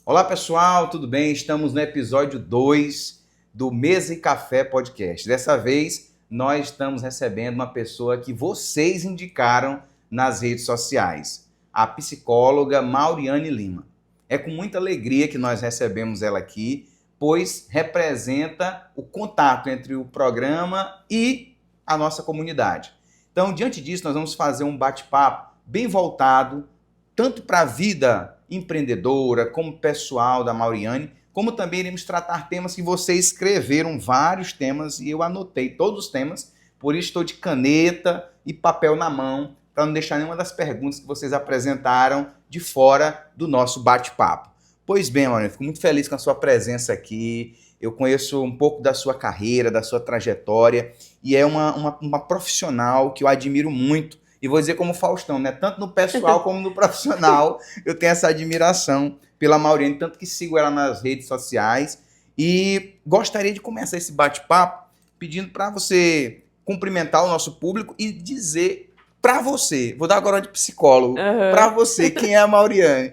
Olá pessoal, tudo bem? Estamos no episódio 2 do Mesa e Café Podcast. Dessa vez, nós estamos recebendo uma pessoa que vocês indicaram nas redes sociais, a psicóloga Mauriane Lima. É com muita alegria que nós recebemos ela aqui, pois representa o contato entre o programa e a nossa comunidade. Então, diante disso, nós vamos fazer um bate-papo bem voltado tanto para a vida empreendedora, como pessoal da Mauriane, como também iremos tratar temas que vocês escreveram, vários temas, e eu anotei todos os temas, por isso estou de caneta e papel na mão, para não deixar nenhuma das perguntas que vocês apresentaram de fora do nosso bate-papo. Pois bem, Mauriane, fico muito feliz com a sua presença aqui, eu conheço um pouco da sua carreira, da sua trajetória, e é uma profissional que eu admiro muito, e vou dizer como Faustão, né? Tanto no pessoal como no profissional, eu tenho essa admiração pela Mauriane, tanto que sigo ela nas redes sociais. E gostaria de começar esse bate-papo pedindo para você cumprimentar o nosso público e dizer para você, vou dar agora de psicólogo, para Aham. você, quem é a Mauriane?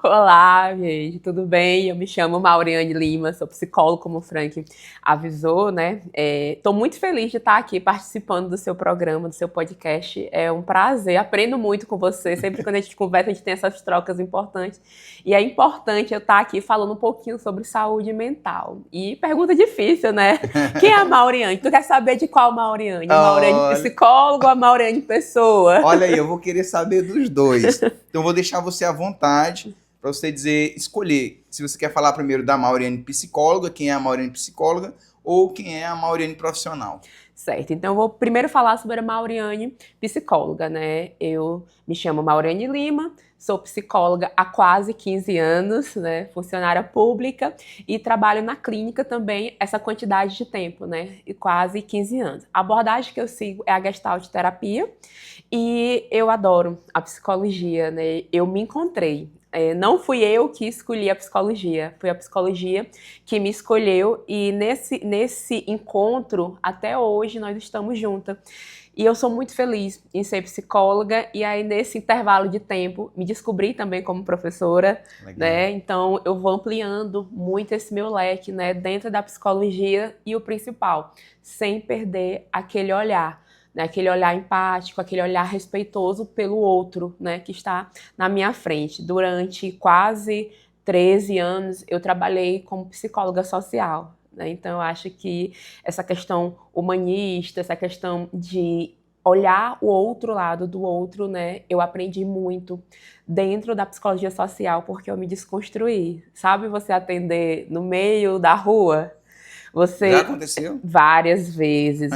Olá, gente, tudo bem? Eu me chamo Mauriane Lima, sou psicóloga, como o Frank avisou, né? Tô muito feliz de estar aqui participando do seu programa, do seu podcast. É um prazer, aprendo muito com você. Sempre quando a gente conversa, a gente tem essas trocas importantes. E é importante eu estar aqui falando um pouquinho sobre saúde mental. E pergunta difícil, né? Quem é a Mauriane? Tu quer saber de qual Mauriane? A Mauriane Olha, psicóloga ou a Mauriane pessoa? olha aí, eu vou querer saber dos dois. Então vou deixar você à vontade para você dizer, escolher se você quer falar primeiro da Mauriane psicóloga, quem é a Mauriane psicóloga, ou quem é a Mauriane profissional. Certo, então eu vou primeiro falar sobre a Mauriane, psicóloga, né? Eu me chamo Mauriane Lima, sou psicóloga há quase 15 anos, né? Funcionária pública e trabalho na clínica também essa quantidade de tempo, né? E quase 15 anos. A abordagem que eu sigo é a Gestalt terapia e eu adoro a psicologia, né? Eu me encontrei. Não fui eu que escolhi a psicologia, foi a psicologia que me escolheu e nesse encontro, até hoje, nós estamos juntas. E eu sou muito feliz em ser psicóloga e aí nesse intervalo de tempo me descobri também como professora, Legal. né? Então eu vou ampliando muito esse meu leque, né, dentro da psicologia e o principal, sem perder aquele olhar, né, aquele olhar empático, aquele olhar respeitoso pelo outro, né, que está na minha frente. Durante quase 13 anos eu trabalhei como psicóloga social, né? Então eu acho que essa questão humanista, essa questão de olhar o outro lado do outro, né? Eu aprendi muito dentro da psicologia social porque eu me desconstruí. Sabe você atender no meio da rua? Já Você aconteceu? várias vezes,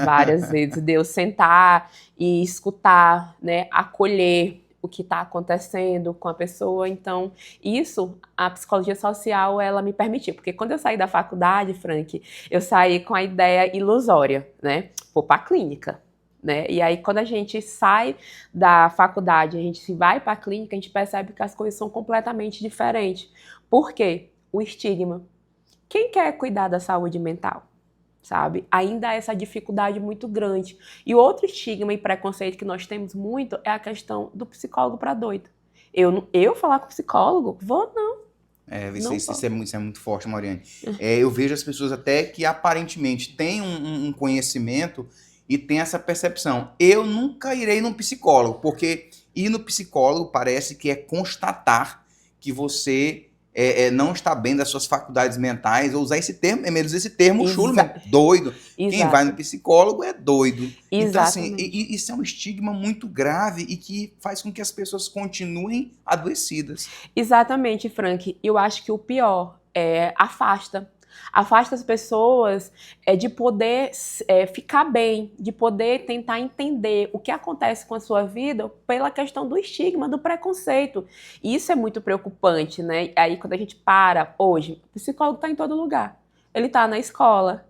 de eu sentar e escutar, né, acolher o que está acontecendo com a pessoa. Então, isso a psicologia social ela me permitiu, porque quando eu saí da faculdade, Frank, eu saí com a ideia ilusória, né? Vou para a clínica. Né? E aí, quando a gente sai da faculdade, a gente se vai para a clínica, a gente percebe que as coisas são completamente diferentes. Por quê? O estigma. Quem quer cuidar da saúde mental? Sabe? Ainda há essa dificuldade muito grande. E outro estigma e preconceito que nós temos muito é a questão do psicólogo para doido. Eu falar com o psicólogo? Vou não, Isso, não isso vou. isso é muito forte, Mariane. Eu vejo as pessoas até que aparentemente têm um conhecimento e têm essa percepção. Eu nunca irei num psicólogo, porque ir no psicólogo parece que é constatar que você não está bem das suas faculdades mentais, ou usar esse termo, é mesmo usar esse termo chulo mesmo, Exa doido. Quem vai no exato. psicólogo é doido. Então, assim, Exatamente. isso é um estigma muito grave e que faz com que as pessoas continuem adoecidas. Exatamente, Frank. Eu acho que o pior é afasta. Afasta as pessoas de poder ficar bem, de poder tentar entender o que acontece com a sua vida pela questão do estigma, do preconceito. E isso é muito preocupante, né? Aí quando a gente para, hoje, o psicólogo está em todo lugar. Ele está na escola,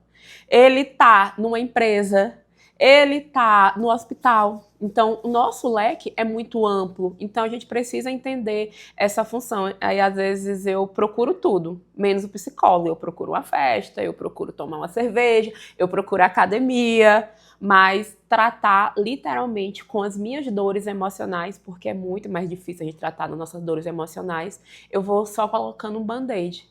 ele está numa empresa, ele está no hospital. Então, o nosso leque é muito amplo. Então, a gente precisa entender essa função. Aí, às vezes, eu procuro tudo, menos o psicólogo. Eu procuro uma festa, eu procuro tomar uma cerveja, eu procuro academia, mas tratar literalmente com as minhas dores emocionais, porque é muito mais difícil a gente tratar das nossas dores emocionais, eu vou só colocando um band-aid.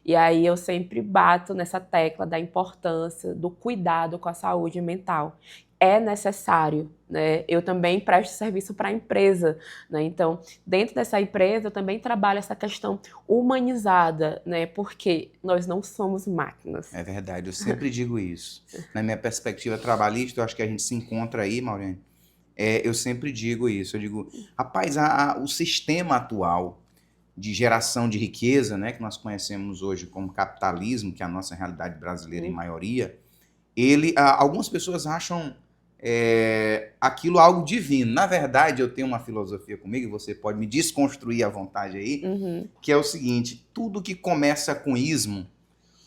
E aí eu sempre bato nessa tecla da importância do cuidado com a saúde mental. É necessário, né? Eu também presto serviço para a empresa, né? Então, dentro dessa empresa, eu também trabalho essa questão humanizada, né? Porque nós não somos máquinas. É verdade, eu sempre digo isso. Na minha perspectiva trabalhista, eu acho que a gente se encontra aí, Maureen. Eu sempre digo isso. Eu digo, rapaz, o sistema atual de geração de riqueza, né, que nós conhecemos hoje como capitalismo, que é a nossa realidade brasileira em maioria, algumas pessoas acham aquilo algo divino. Na verdade, eu tenho uma filosofia comigo, e você pode me desconstruir à vontade aí, que é o seguinte: tudo que começa com ismo,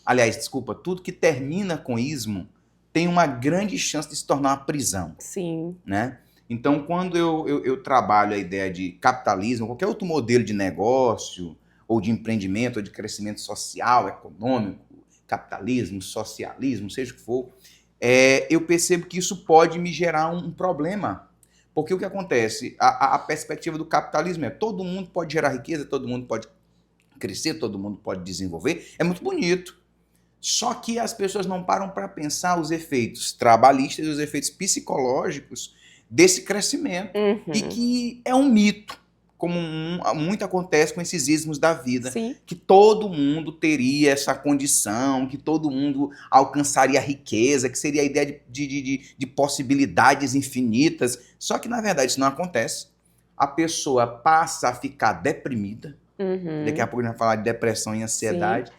aliás, desculpa, tudo que termina com ismo tem uma grande chance de se tornar uma prisão. Sim. Né? Então, quando eu trabalho a ideia de capitalismo, qualquer outro modelo de negócio, ou de empreendimento, ou de crescimento social, econômico, capitalismo, socialismo, seja o que for, eu percebo que isso pode me gerar um problema. Porque o que acontece? A perspectiva do capitalismo é todo mundo pode gerar riqueza, todo mundo pode crescer, todo mundo pode desenvolver. É muito bonito. Só que as pessoas não param para pensar os efeitos trabalhistas e os efeitos psicológicos desse crescimento. E que é um mito, como muito acontece com esses ismos da vida. Sim. Que todo mundo teria essa condição, que todo mundo alcançaria a riqueza, que seria a ideia de possibilidades infinitas. Só que, na verdade, isso não acontece. A pessoa passa a ficar deprimida. Daqui a pouco a gente vai falar de depressão e ansiedade.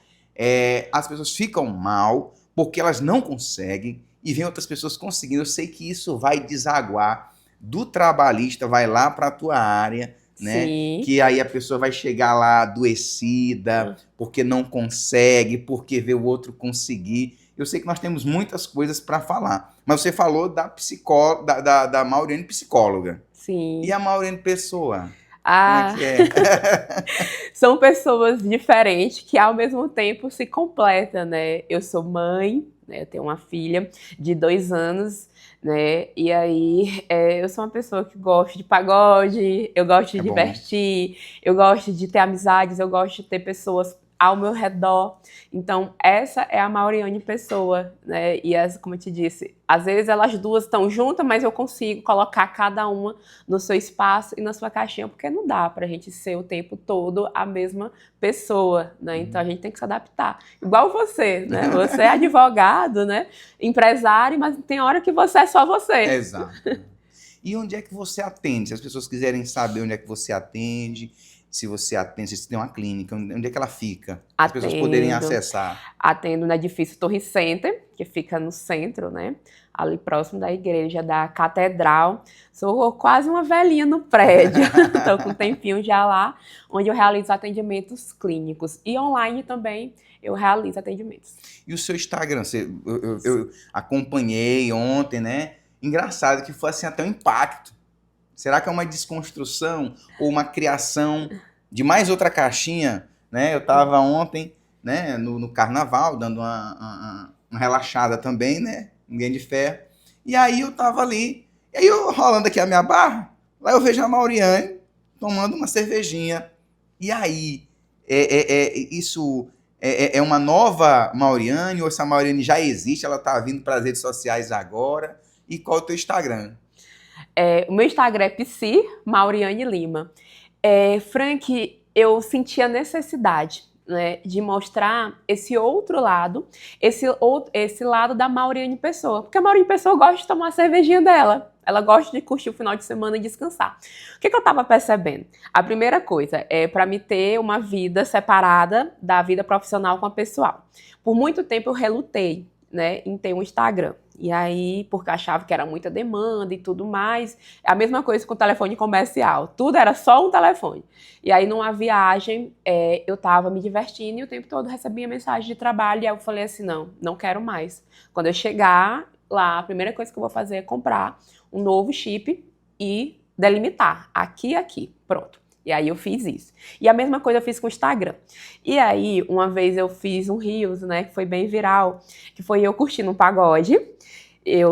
As pessoas ficam mal porque elas não conseguem e vem outras pessoas conseguindo. Eu sei que isso vai desaguar do trabalhista, vai lá para a tua área, né? Sim. Que aí a pessoa vai chegar lá adoecida, porque não consegue, porque vê o outro conseguir. Eu sei que nós temos muitas coisas para falar, mas você falou da Maureen psicóloga. Sim. E a Maureen pessoa? Ah, Como é que é? são pessoas diferentes que ao mesmo tempo se completam, né? Eu sou mãe, né? Eu tenho uma filha de 2 anos, né? E aí eu sou uma pessoa que gosta de pagode, eu gosto de divertir, eu gosto de ter amizades, eu gosto de ter pessoas ao meu redor. Então, essa é a Mauriane pessoa, né? E como eu te disse, às vezes elas duas estão juntas, mas eu consigo colocar cada uma no seu espaço e na sua caixinha, porque não dá pra gente ser o tempo todo a mesma pessoa, né? Então, a gente tem que se adaptar. Igual você, né? Você é advogado, né? Empresário, mas tem hora que você é só você. Exato. E onde é que você atende? Se as pessoas quiserem saber onde é que você atende, se você tem uma clínica, onde é que ela fica? As pessoas poderem acessar. Atendo na Edifício Torre Center, que fica no centro, né? Ali próximo da igreja da Catedral. Sou quase uma velhinha no prédio. Estou com um tempinho já lá, onde eu realizo atendimentos clínicos. E online também eu realizo atendimentos. E o seu Instagram? Eu acompanhei ontem, né? Engraçado que foi assim até um impacto. Será que é uma desconstrução ou uma criação de mais outra caixinha? Né? Eu estava ontem, né, no carnaval, dando uma relaxada também, né? Ninguém de fé. E aí eu estava ali, e aí eu rolando aqui a minha barra, lá eu vejo a Mauriane tomando uma cervejinha. E aí, isso é uma nova Mauriane, ou essa Mauriane já existe, ela está vindo para as redes sociais agora? E qual é o teu Instagram? O meu Instagram é Psi Mauriane Lima. Frank, eu senti a necessidade, né, de mostrar esse outro lado, esse lado da Mauriane Pessoa. Porque a Mauriane Pessoa gosta de tomar a cervejinha dela. Ela gosta de curtir o final de semana e descansar. O que eu estava percebendo? A primeira coisa é para me ter uma vida separada da vida profissional com a pessoal. Por muito tempo eu relutei, né, em ter um Instagram. E aí, porque achava que era muita demanda e tudo mais. É a mesma coisa com o telefone comercial. Tudo era só um telefone. E aí, numa viagem, eu tava me divertindo e o tempo todo recebia mensagem de trabalho. E aí eu falei assim, não quero mais. Quando eu chegar, lá, a primeira coisa que eu vou fazer é comprar um novo chip e delimitar aqui e aqui. Pronto. E aí eu fiz isso. E a mesma coisa eu fiz com o Instagram. E aí, uma vez eu fiz um Reels, né, que foi bem viral, que foi eu curtindo um pagode.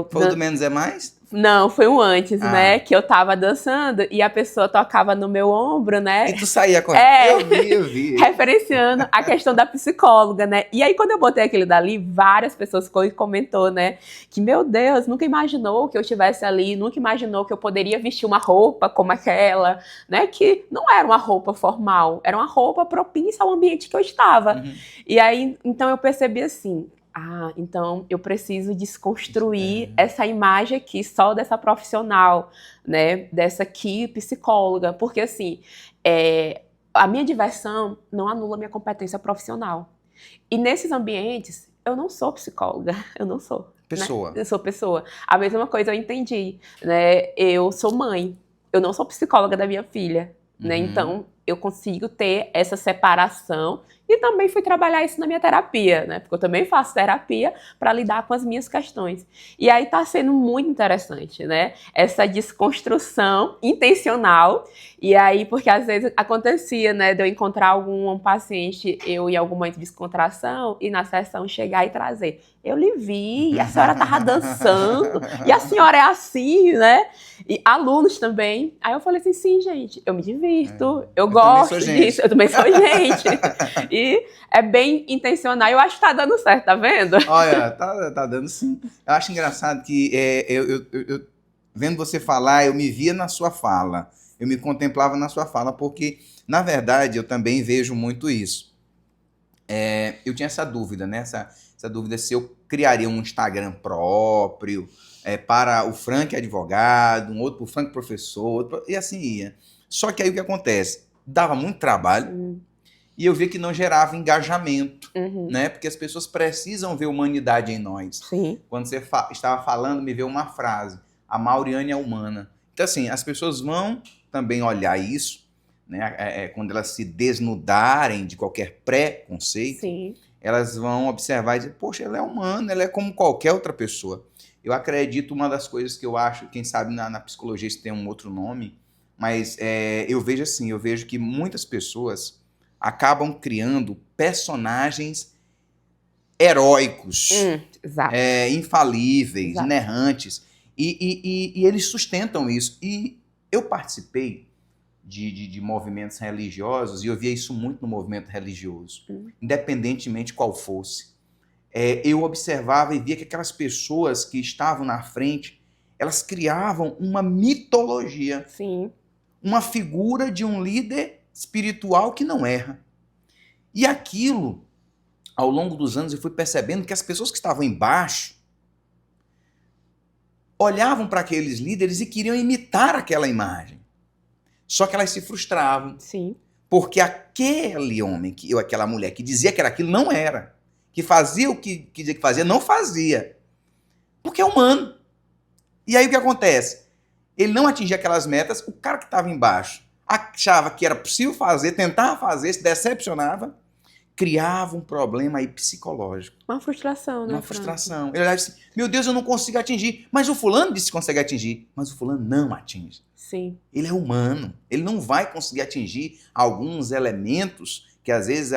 Foi o do Menos é Mais? Não, foi um antes, né? Que eu tava dançando e a pessoa tocava no meu ombro, né? E tu saía com eu vi. Referenciando a questão da psicóloga, né? E aí, quando eu botei aquele dali, várias pessoas comentou, né? Que, meu Deus, nunca imaginou que eu estivesse ali, nunca imaginou que eu poderia vestir uma roupa como aquela, né? Que não era uma roupa formal, era uma roupa propícia ao ambiente que eu estava. Uhum. E aí, então eu percebi assim, então eu preciso desconstruir essa imagem aqui só dessa profissional, né, dessa aqui psicóloga, porque assim, a minha diversão não anula a minha competência profissional. E nesses ambientes, eu não sou psicóloga, eu não sou. Pessoa. Né? Eu sou pessoa. A mesma coisa eu entendi, né, eu sou mãe, eu não sou psicóloga da minha filha, né, então eu consigo ter essa separação. E também fui trabalhar isso na minha terapia, né? Porque eu também faço terapia para lidar com as minhas questões. E aí tá sendo muito interessante, né? Essa desconstrução intencional. E aí, porque às vezes acontecia, né? De eu encontrar algum paciente, eu em algum momento de descontração, e na sessão chegar e trazer. Eu lhe vi, a senhora tava dançando, e a senhora é assim, né? E alunos também. Aí eu falei assim, sim, gente, eu me divirto, eu gosto disso, eu também sou gente. E é bem intencional. Eu acho que tá dando certo, tá vendo? Olha, tá dando sim. Eu acho engraçado que eu vendo você falar, eu me via na sua fala. Eu me contemplava na sua fala, porque, na verdade, eu também vejo muito isso. Eu tinha essa dúvida, né? Essa dúvida se eu criaria um Instagram próprio, para o Frank advogado, um outro para o Frank professor, e assim ia. Só que aí o que acontece? Dava muito trabalho e eu vi que não gerava engajamento, né? Porque as pessoas precisam ver humanidade em nós. Sim. Quando você estava falando, me veio uma frase, a Mauriane é humana. Então assim, as pessoas vão também olhar isso, né? Quando elas se desnudarem de qualquer preconceito, Sim. elas vão observar e dizer, poxa, ela é humana, ela é como qualquer outra pessoa. Eu acredito, uma das coisas que eu acho, quem sabe na psicologia isso tem um outro nome, mas eu vejo assim, eu vejo que muitas pessoas acabam criando personagens heróicos, infalíveis, inerrantes, e eles sustentam isso. E eu participei de movimentos religiosos, e eu via isso muito no movimento religioso, independentemente qual fosse. Eu observava e via que aquelas pessoas que estavam na frente, elas criavam uma mitologia. Sim. Uma figura de um líder espiritual que não erra. E aquilo, ao longo dos anos, eu fui percebendo que as pessoas que estavam embaixo olhavam para aqueles líderes e queriam imitar aquela imagem. Só que elas se frustravam. Sim. Porque aquele homem, aquela mulher que dizia que era aquilo, não era. Que fazia o que dizia que fazia, não fazia. Porque é humano. E aí o que acontece? Ele não atingia aquelas metas, o cara que estava embaixo achava que era possível fazer, tentava fazer, se decepcionava, criava um problema aí psicológico. Uma frustração, né? Uma frustração. Ele olhava assim, meu Deus, eu não consigo atingir. Mas o fulano disse que consegue atingir. Mas o fulano não atinge. Sim. Ele é humano. Ele não vai conseguir atingir alguns elementos que às vezes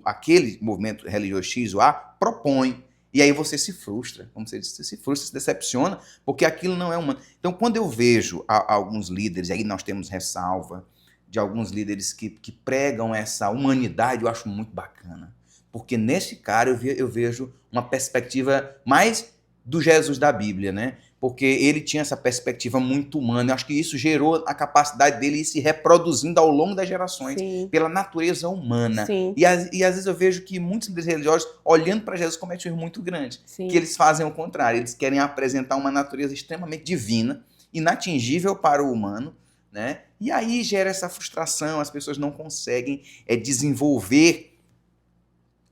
aquele movimento religioso X ou A propõe. E aí você se frustra, como você disse, você se frustra, se decepciona, porque aquilo não é humano. Então, quando eu vejo alguns líderes, e aí nós temos ressalva, de alguns líderes que pregam essa humanidade, eu acho muito bacana. Porque nesse cara eu vejo uma perspectiva mais do Jesus da Bíblia, né? Porque ele tinha essa perspectiva muito humana. Eu acho que isso gerou a capacidade dele ir se reproduzindo ao longo das gerações, sim, pela natureza humana. Sim. E às vezes eu vejo que muitos líderes religiosos, olhando para Jesus, cometem um erro muito grande. Sim. Que eles fazem o contrário. Eles querem apresentar uma natureza extremamente divina, inatingível para o humano, né? E aí gera essa frustração, as pessoas não conseguem desenvolver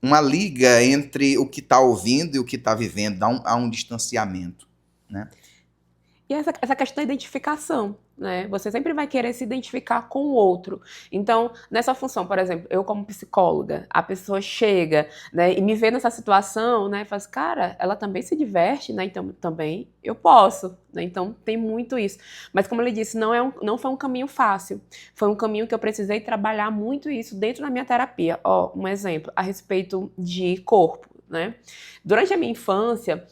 uma liga entre o que está ouvindo e o que está vivendo, há um distanciamento, né? E essa questão da identificação, né? Você sempre vai querer se identificar com o outro. Então, nessa função, por exemplo, eu como psicóloga, a pessoa chega, né, e me vê nessa situação, né, e faz, cara, ela também se diverte, né? Então, também eu posso, né? Então, tem muito isso. Mas, como ele disse, não foi um caminho fácil. Foi um caminho que eu precisei trabalhar muito isso dentro da minha terapia. Ó, um exemplo a respeito de corpo, né? Durante a minha infância,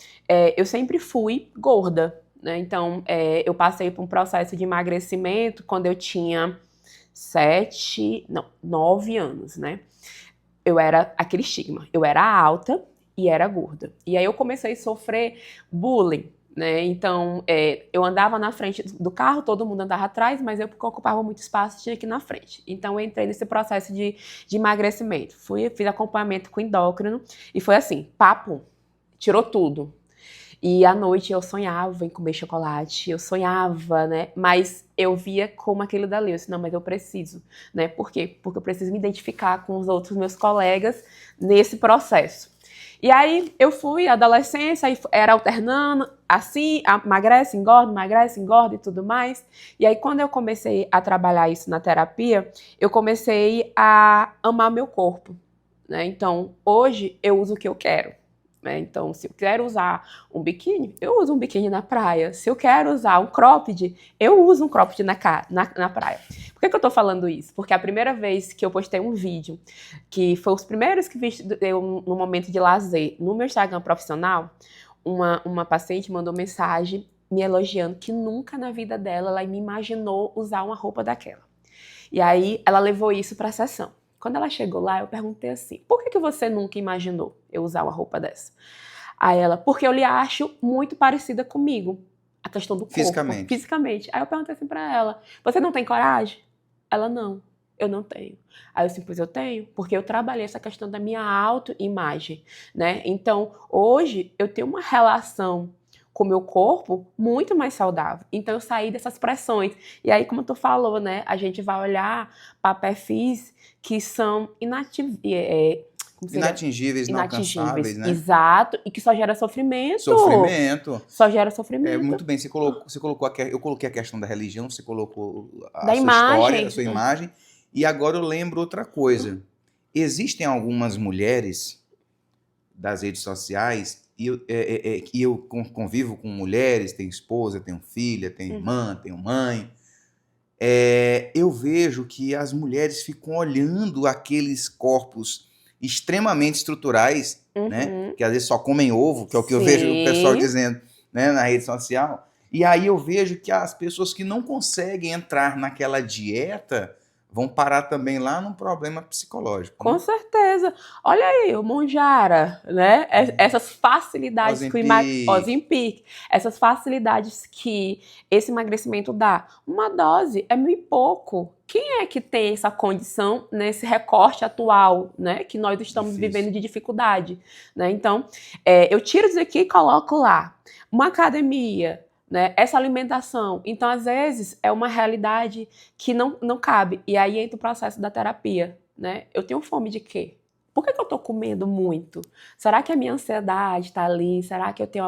eu sempre fui gorda. Né? Então, eu passei por um processo de emagrecimento quando eu tinha 9 anos, né? Eu era aquele estigma. Eu era alta e era gorda. E aí eu comecei a sofrer bullying, né? Então, eu andava na frente do carro, todo mundo andava atrás, mas eu, porque ocupava muito espaço, tinha que ir na frente. Então, eu entrei nesse processo de emagrecimento. Fiz acompanhamento com endócrino e foi assim, papo, tirou tudo. E à noite eu sonhava em comer chocolate, eu sonhava, né? Mas eu via como aquilo dali. Eu disse, não, mas eu preciso, né? Por quê? Porque eu preciso me identificar com os outros meus colegas nesse processo. E aí eu fui, adolescência, aí era alternando, assim, emagrece, engorda e tudo mais. E aí quando eu comecei a trabalhar isso na terapia, eu comecei a amar meu corpo, né? Então, hoje eu uso o que eu quero. Então, se eu quero usar um biquíni, eu uso um biquíni na praia. Se eu quero usar um cropped, eu uso um cropped na praia. Por que eu tô falando isso? Porque a primeira vez que eu postei um vídeo, que foi os primeiros que vi eu, no momento de lazer, no meu Instagram profissional, uma paciente mandou mensagem me elogiando que nunca na vida dela ela me imaginou usar uma roupa daquela. E aí ela levou isso para a sessão. Quando ela chegou lá, eu perguntei assim, por que você nunca imaginou eu usar uma roupa dessa? Aí ela, porque eu lhe acho muito parecida comigo. A questão do corpo. Fisicamente. Aí eu perguntei assim pra ela, você não tem coragem? Ela, não, eu não tenho. Aí eu assim, pois eu tenho, porque eu trabalhei essa questão da minha autoimagem, né? Então, hoje, eu tenho uma relação com o meu corpo muito mais saudável. Então, eu saí dessas pressões. E aí, como tu falou, né? A gente vai olhar para perfis que são inatingíveis, inalcançáveis, né? Exato, e que só gera sofrimento. Só gera sofrimento. Muito bem, você colocou eu coloquei a questão da religião, você colocou a da sua imagem. História, a sua imagem, e agora eu lembro outra coisa. Existem algumas mulheres das redes sociais, e eu convivo com mulheres, tenho esposa, tenho filha, tenho irmã, tenho mãe. Eu vejo que as mulheres ficam olhando aqueles corpos extremamente estruturais, né? Que às vezes só comem ovo, que é o que eu vejo o pessoal dizendo, né, na rede social. E aí eu vejo que as pessoas que não conseguem entrar naquela dieta vão parar também lá num problema psicológico. Com certeza. Olha aí, o Monjara, né? Essas facilidades que Ozempic, essas facilidades que esse emagrecimento dá. Uma dose é muito pouco. Quem é que tem essa condição nesse recorte atual, né? Que nós estamos vivendo de dificuldade, né? Então, eu tiro isso aqui e coloco lá. Uma academia, né, essa alimentação. Então, às vezes, é uma realidade que não cabe. E aí entra o processo da terapia. Né? Eu tenho fome de quê? Por que eu tô comendo muito? Será que a minha ansiedade está ali? Será que eu tenho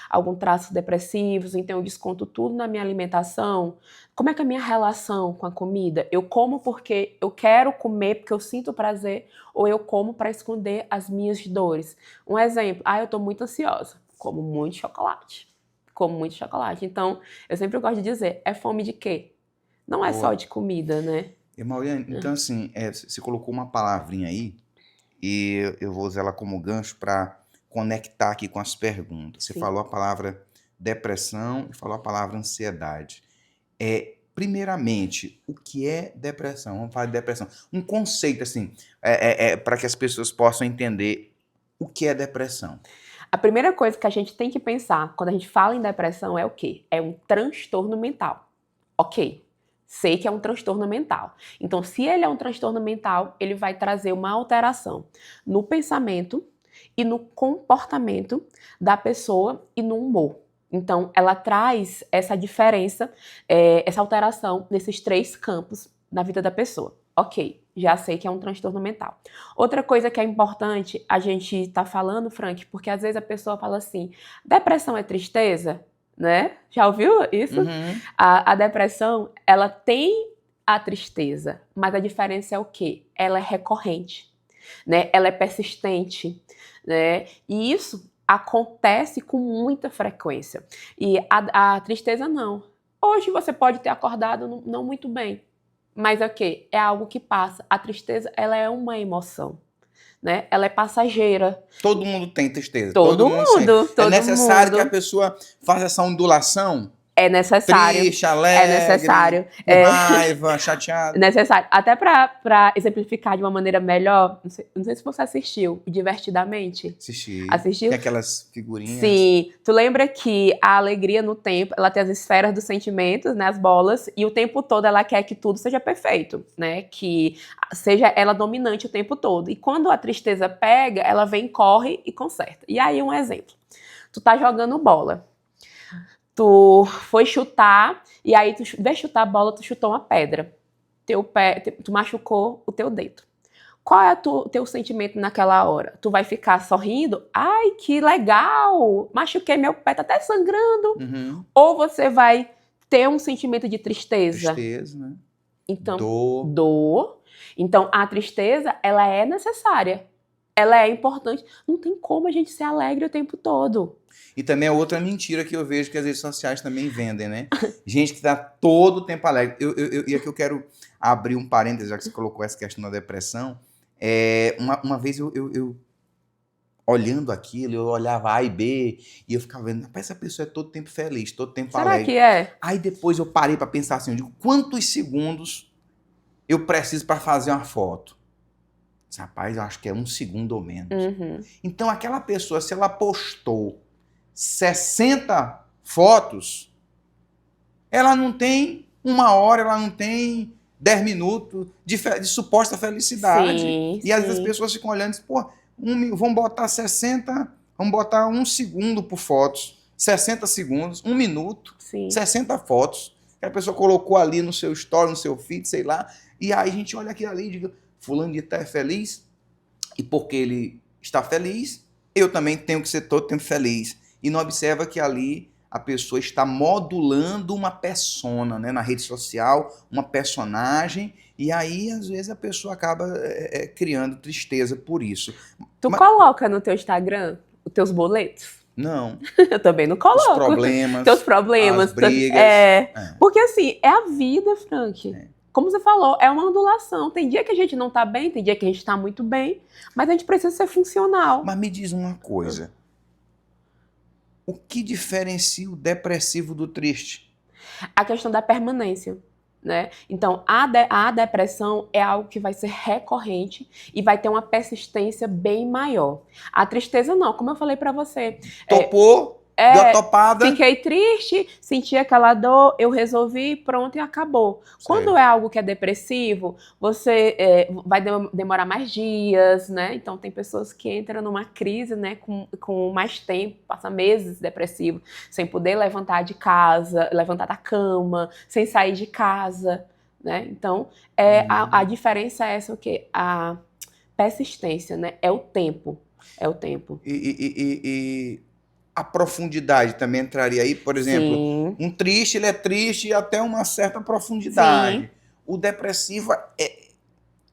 algum traço depressivo? Então eu desconto tudo na minha alimentação? Como é que é a minha relação com a comida? Eu como porque eu quero comer, porque eu sinto prazer, ou eu como para esconder as minhas dores? Um exemplo, eu tô muito ansiosa, como muito chocolate. Então, eu sempre gosto de dizer, é fome de quê? Não é só de comida, né? Mauriane, então assim, você colocou uma palavrinha aí, e eu vou usar ela como gancho para conectar aqui com as perguntas. Você falou a palavra depressão e falou a palavra ansiedade. Primeiramente, o que é depressão? Vamos falar de depressão. Um conceito, assim, para que as pessoas possam entender o que é depressão. A primeira coisa que a gente tem que pensar quando a gente fala em depressão é o quê? É um transtorno mental. Ok, sei que é um transtorno mental. Então, se ele é um transtorno mental, ele vai trazer uma alteração no pensamento e no comportamento da pessoa e no humor. Então, ela traz essa diferença, essa alteração nesses 3 campos na vida da pessoa. Ok, já sei que é um transtorno mental. Outra coisa que é importante a gente tá falando, Frank, porque às vezes a pessoa fala assim, depressão é tristeza? né? Já ouviu isso? Uhum. A depressão, ela tem a tristeza, mas a diferença é o quê? Ela é recorrente, né? Ela é persistente, né? E isso acontece com muita frequência. E a tristeza não. Hoje você pode ter acordado não muito bem, mas é o quê? É algo que passa. A tristeza, ela é uma emoção, né? Ela é passageira. Todo mundo tem tristeza. Todo sente. mundo, É todo necessário que a mundo. pessoa faça essa ondulação? É necessário. Triste, É alegre, necessário. com raiva, chateado. Necessário. Até para exemplificar de uma maneira melhor, não sei se você assistiu, Divertidamente. Assisti. Assistiu? Tem aquelas figurinhas. Sim. Tu lembra que a alegria no tempo, ela tem as esferas dos sentimentos, né, as bolas, e o tempo todo ela quer que tudo seja perfeito, né? Que seja ela dominante o tempo todo. E quando a tristeza pega, ela vem, corre e conserta. E aí um exemplo. Tu tá jogando bola. Tu foi chutar, e aí tu, em vez de chutar a bola, tu chutou uma pedra. Tu machucou o teu dedo. Qual é o teu sentimento naquela hora? Tu vai ficar sorrindo? Ai, que legal! Machuquei meu pé, tá até sangrando. Uhum. Ou você vai ter um sentimento de tristeza? Tristeza, né? Então, Dor. Então, a tristeza, ela é necessária. Ela é importante. Não tem como a gente ser alegre o tempo todo. E também é outra mentira que eu vejo que as redes sociais também vendem, né? Gente que tá todo o tempo alegre. E aqui eu quero abrir um parênteses, já que você colocou essa questão da depressão. Uma vez eu olhando aquilo, eu olhava A e B, e eu ficava vendo, rapaz, essa pessoa é todo tempo feliz, todo tempo Será alegre. que é? Aí depois eu parei para pensar assim, eu digo, quantos segundos eu preciso para fazer uma foto? Rapaz, eu acho que é 1 segundo ou menos. Uhum. Então aquela pessoa, se ela postou 60 fotos, ela não tem 1 hora, ela não tem 10 minutos de suposta felicidade. Sim, e às vezes sim. as pessoas ficam olhando e dizem, pô, vamos botar 60, vamos botar 1 segundo por fotos, 60 segundos, 1 minuto, Sim. 60 fotos, que a pessoa colocou ali no seu story, no seu feed, sei lá, e aí a gente olha aquilo ali e diz, fulano de tal é feliz, e porque ele está feliz, eu também tenho que ser todo tempo feliz. E não observa que ali a pessoa está modulando uma persona, né, na rede social, uma personagem, e aí às vezes a pessoa acaba criando tristeza por isso. Tu coloca no teu Instagram os teus boletos? Não. Eu também não coloco. Os problemas. Teus problemas. As brigas. Porque assim, é a vida, Frank. Como você falou, é uma ondulação. Tem dia que a gente não tá bem, tem dia que a gente tá muito bem, mas a gente precisa ser funcional. Mas me diz uma coisa. O que diferencia o depressivo do triste? A questão da permanência, né? Então, a depressão é algo que vai ser recorrente e vai ter uma persistência bem maior. A tristeza não, como eu falei pra você. Topou, deu a topada. Fiquei triste, senti aquela dor, eu resolvi, pronto, e acabou. Certo. Quando é algo que é depressivo, você vai demorar mais dias, né? Então, tem pessoas que entram numa crise, né, com mais tempo, passa meses depressivo, sem poder levantar de casa, levantar da cama, sem sair de casa, né? Então, a diferença é essa, o quê? A persistência, né? É o tempo. É o tempo. E a profundidade também entraria aí, por exemplo, Sim. Um triste, ele é triste até uma certa profundidade. Sim. O depressivo,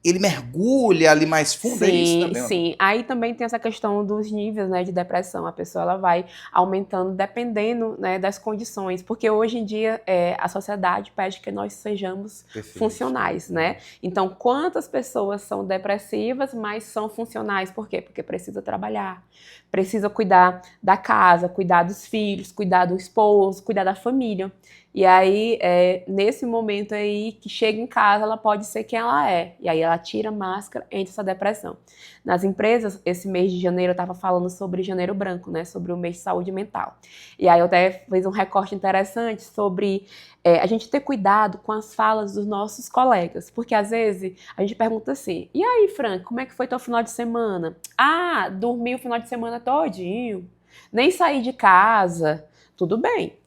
ele mergulha ali mais fundo, é isso também? Sim. Aí também tem essa questão dos níveis, né, de depressão. A pessoa ela vai aumentando dependendo, né, das condições. Porque hoje em dia a sociedade pede que nós sejamos funcionais, né? Então, quantas pessoas são depressivas, mas são funcionais? Por quê? Porque precisa trabalhar, precisa cuidar da casa, cuidar dos filhos, cuidar do esposo, cuidar da família. E aí, nesse momento aí, que chega em casa, ela pode ser quem ela é. E aí ela tira a máscara, entra essa depressão. Nas empresas, esse mês de janeiro, eu estava falando sobre janeiro branco, né? Sobre o mês de saúde mental. E aí eu até fiz um recorte interessante sobre a gente ter cuidado com as falas dos nossos colegas. Porque às vezes a gente pergunta assim, e aí, Frank, como é que foi teu final de semana? Ah, dormi o final de semana todinho, nem saí de casa. Tudo bem.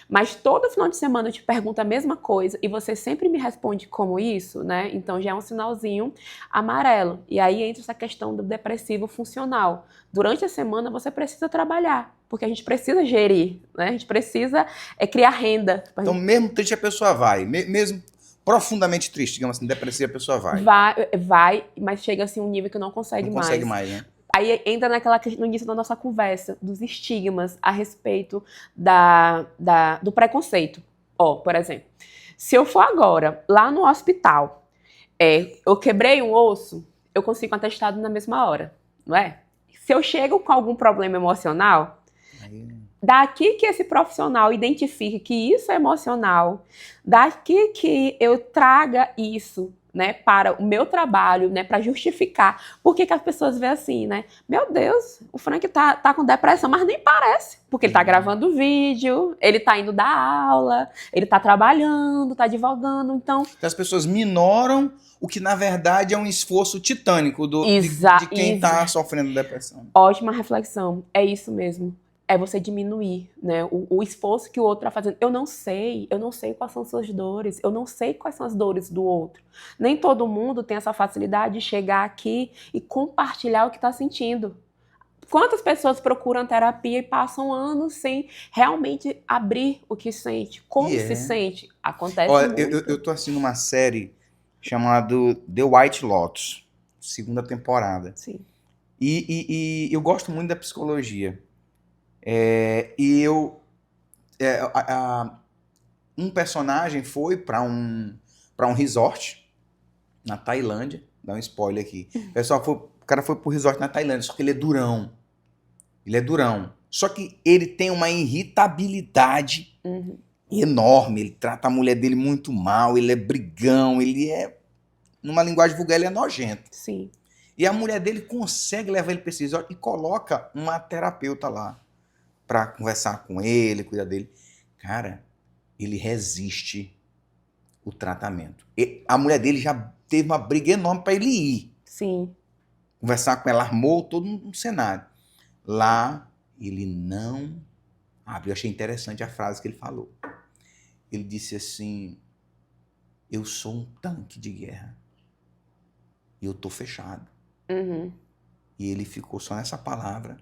mas todo final de semana eu te pergunto a mesma coisa e você sempre me responde como isso, né? Então já é um sinalzinho amarelo. E aí entra essa questão do depressivo funcional. Durante a semana você precisa trabalhar, porque a gente precisa gerir, né? A gente precisa criar renda. Então, mesmo triste, a pessoa vai. Mesmo profundamente triste, digamos assim, depressiva, a pessoa vai. Vai, mas chega assim um nível que não consegue mais. Não consegue mais, né? Aí entra no início da nossa conversa, dos estigmas a respeito do preconceito. Ó, por exemplo, se eu for agora lá no hospital, eu quebrei um osso, eu consigo um atestado na mesma hora, não é? Se eu chego com algum problema emocional, daqui que esse profissional identifique que isso é emocional, daqui que eu traga isso, né, para o meu trabalho, né, para justificar. Por que as pessoas veem assim, né? Meu Deus, o Frank tá com depressão, mas nem parece. Porque ele tá gravando vídeo, ele tá indo dar aula, ele tá trabalhando, tá advogando, então... As pessoas minoram o que, na verdade, é um esforço titânico de quem tá sofrendo depressão. Ótima reflexão, é isso mesmo. É você diminuir, né, o esforço que o outro está fazendo. Eu não sei quais são suas dores, eu não sei quais são as dores do outro. Nem todo mundo tem essa facilidade de chegar aqui e compartilhar o que está sentindo. Quantas pessoas procuram terapia e passam anos sem realmente abrir o que sente? Como se sente? Acontece muito. Eu tô assistindo uma série chamada The White Lotus, 2ª temporada. Sim. E eu gosto muito da psicologia. Um personagem foi para um resort na Tailândia. Dá um spoiler aqui. O cara foi pro resort na Tailândia, só que ele é durão. Ele é durão. Só que ele tem uma irritabilidade enorme. Ele trata a mulher dele muito mal, ele é brigão, ele é, numa linguagem vulgar, ele é nojento. Sim. E a mulher dele consegue levar ele para esse resort e coloca uma terapeuta lá para conversar com ele, cuidar dele. Cara, ele resiste o tratamento. A mulher dele já teve uma briga enorme para ele ir. Sim. Conversar com ela, armou todo um cenário. Lá, ele não abre. Eu achei interessante a frase que ele falou. Ele disse assim, eu sou um tanque de guerra. E eu tô fechado. E ele ficou só nessa palavra,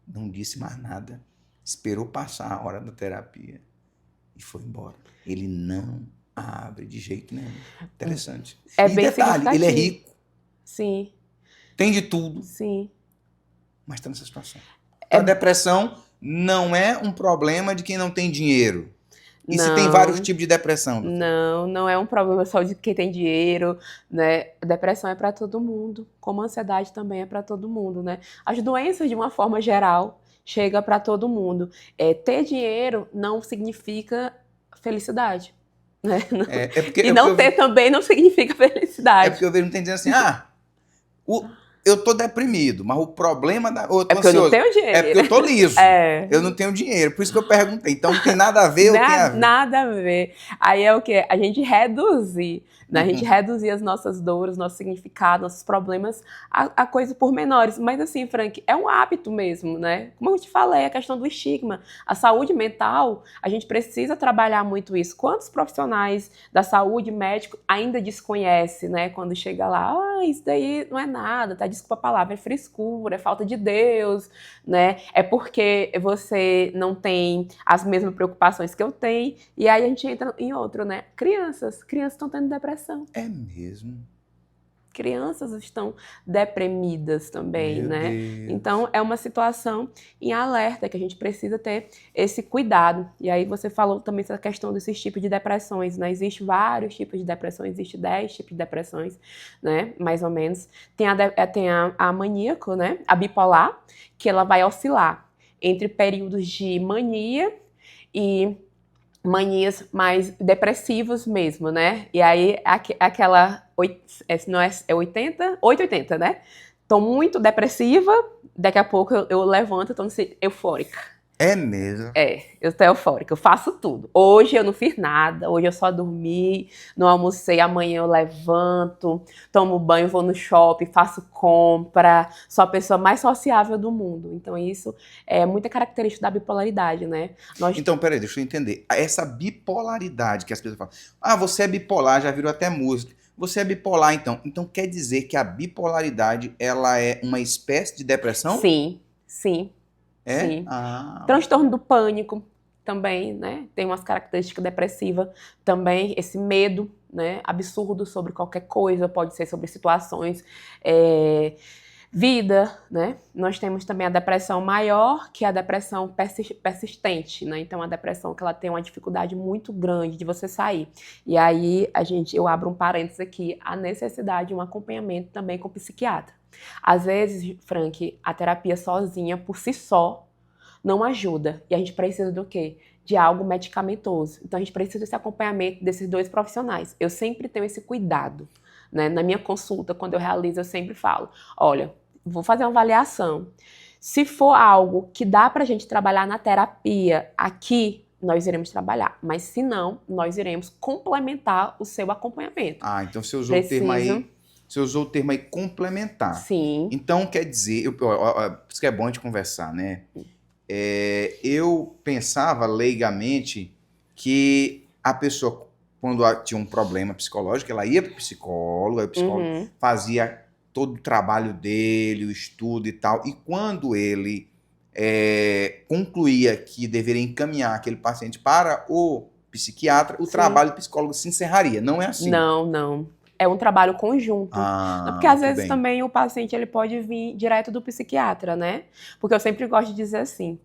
não disse mais nada. Esperou passar a hora da terapia e foi embora. Ele não abre de jeito nenhum. Interessante. É e bem detalhe, ele é rico. Sim. Tem de tudo. Sim. Mas está nessa situação. A depressão não é um problema de quem não tem dinheiro. E se tem vários tipos de depressão? Não é um problema só de quem tem dinheiro, né? Depressão é para todo mundo, como a ansiedade também é para todo mundo, né? As doenças, de uma forma geral, chega para todo mundo. Ter dinheiro não significa felicidade, né? Ter também não significa felicidade. É porque eu vejo muita gente dizendo assim, eu tô deprimido, mas o problema eu tô porque ansioso. Eu não tenho dinheiro. É porque eu tô liso. Eu não tenho dinheiro. Por isso que eu perguntei. Então não tem nada a ver ou tem a ver? Nada a ver. Aí é o quê? A gente reduzir, né? A gente reduzir as nossas dores, nosso significado, nossos problemas a coisas pormenores. Mas assim, Frank, é um hábito mesmo, né? Como eu te falei, a questão do estigma. A saúde mental, a gente precisa trabalhar muito isso. Quantos profissionais da saúde, médico, ainda desconhecem, né? Quando chega lá, isso daí não é nada, tá? Desculpa a palavra, é frescura, é falta de Deus, né? É porque você não tem as mesmas preocupações que eu tenho. E aí a gente entra em outro, né? Crianças estão tendo depressão. É mesmo? Crianças estão deprimidas também, Meu né? Deus. Então, é uma situação em alerta que a gente precisa ter esse cuidado. E aí você falou também essa questão desses tipos de depressões, né? Existem vários tipos de depressões, existe 10 tipos de depressões, né? Mais ou menos. Tem a maníaco, né? A bipolar, que ela vai oscilar entre períodos de mania e manias mais depressivos mesmo, né? E aí, aquela, não é 880, né? Tô muito depressiva, daqui a pouco eu levanto e tô eufórica. É mesmo? Eu tô eufórica, eu faço tudo. Hoje eu não fiz nada, hoje eu só dormi, não almocei, amanhã eu levanto, tomo banho, vou no shopping, faço compra, sou a pessoa mais sociável do mundo. Então isso é muita característica da bipolaridade, né? Então, peraí, deixa eu entender. Essa bipolaridade que as pessoas falam, ah, você é bipolar, já virou até música. Você é bipolar, então. Então quer dizer que a bipolaridade, ela é uma espécie de depressão? Sim, sim, É? sim. Ah, Transtorno do pânico também, né? Tem umas características depressivas também, esse medo, né? Absurdo sobre qualquer coisa, pode ser sobre situações, vida, né? Nós temos também a depressão maior, que é a depressão persistente, né? Então, a depressão que ela tem uma dificuldade muito grande de você sair. E aí, eu abro um parênteses aqui, a necessidade de um acompanhamento também com o psiquiatra. Às vezes, Frank, a terapia sozinha, por si só, não ajuda. E a gente precisa do quê? De algo medicamentoso. Então, a gente precisa desse acompanhamento desses dois profissionais. Eu sempre tenho esse cuidado, né? Na minha consulta, quando eu realizo, eu sempre falo, olha, vou fazer uma avaliação. Se for algo que dá pra gente trabalhar na terapia aqui, nós iremos trabalhar. Mas se não, nós iremos complementar o seu acompanhamento. ah, então você usou o termo aí. Você usou o termo aí complementar. Sim. Então quer dizer, por isso que é bom a gente conversar, né? Eu pensava leigamente que a pessoa, quando tinha um problema psicológico, ela ia para o psicólogo, aí o psicólogo fazia todo o trabalho dele, o estudo e tal, e quando ele concluía que deveria encaminhar aquele paciente para o psiquiatra, o trabalho do psicólogo se encerraria. Não é assim? Não, não. É um trabalho conjunto. Porque às vezes também o paciente ele pode vir direto do psiquiatra, né? Porque eu sempre gosto de dizer assim,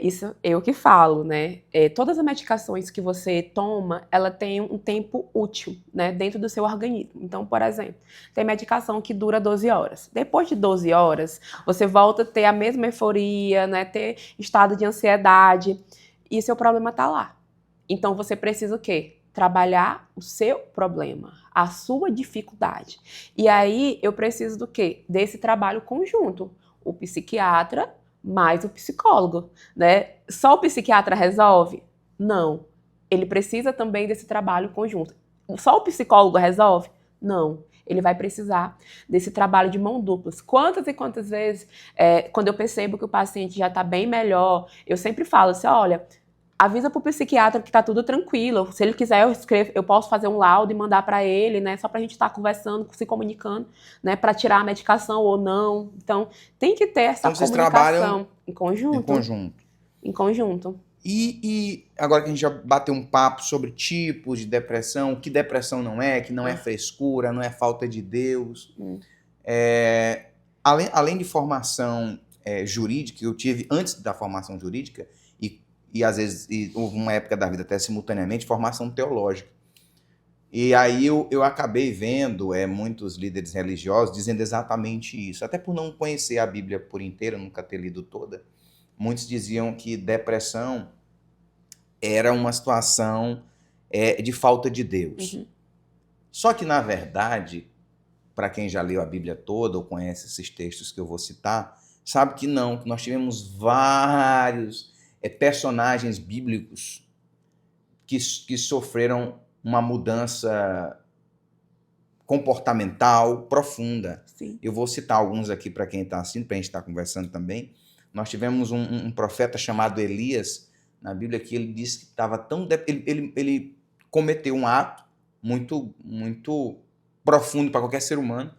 isso eu que falo, né? Todas as medicações que você toma, ela tem um tempo útil, né? Dentro do seu organismo. Então, por exemplo, tem medicação que dura 12 horas. Depois de 12 horas, você volta a ter a mesma euforia, né? Ter estado de ansiedade. E seu problema tá lá. Então, você precisa o quê? Trabalhar o seu problema, a sua dificuldade. E aí, eu preciso do quê? Desse trabalho conjunto. O psiquiatra mais o psicólogo, né? Só o psiquiatra resolve? Não. Ele precisa também desse trabalho conjunto. Só o psicólogo resolve? Não. Ele vai precisar desse trabalho de mão dupla. Quantas e quantas vezes, quando eu percebo que o paciente já está bem melhor, eu sempre falo assim, olha, avisa pro psiquiatra que tá tudo tranquilo. Se ele quiser, eu posso fazer um laudo e mandar para ele, né? Só pra gente estar conversando, se comunicando, né? Para tirar a medicação ou não. Então, tem que ter essa comunicação em conjunto. Em conjunto. Em conjunto. E agora que a gente já bateu um papo sobre tipos de depressão, que depressão não é, que não é frescura, não é falta de Deus. Além de formação jurídica, que eu tive antes da formação jurídica, e às vezes houve uma época da vida até simultaneamente, formação teológica. E aí eu acabei vendo muitos líderes religiosos dizendo exatamente isso. Até por não conhecer a Bíblia por inteira, nunca ter lido toda, muitos diziam que depressão era uma situação de falta de Deus. Só que, na verdade, para quem já leu a Bíblia toda ou conhece esses textos que eu vou citar, sabe que não, que nós tivemos vários personagens bíblicos que sofreram uma mudança comportamental profunda. Sim. Eu vou citar alguns aqui para quem está assistindo, para a gente estar conversando também. Nós tivemos um profeta chamado Elias, na Bíblia, que ele disse que estava tão... Ele cometeu um ato muito, muito profundo para qualquer ser humano,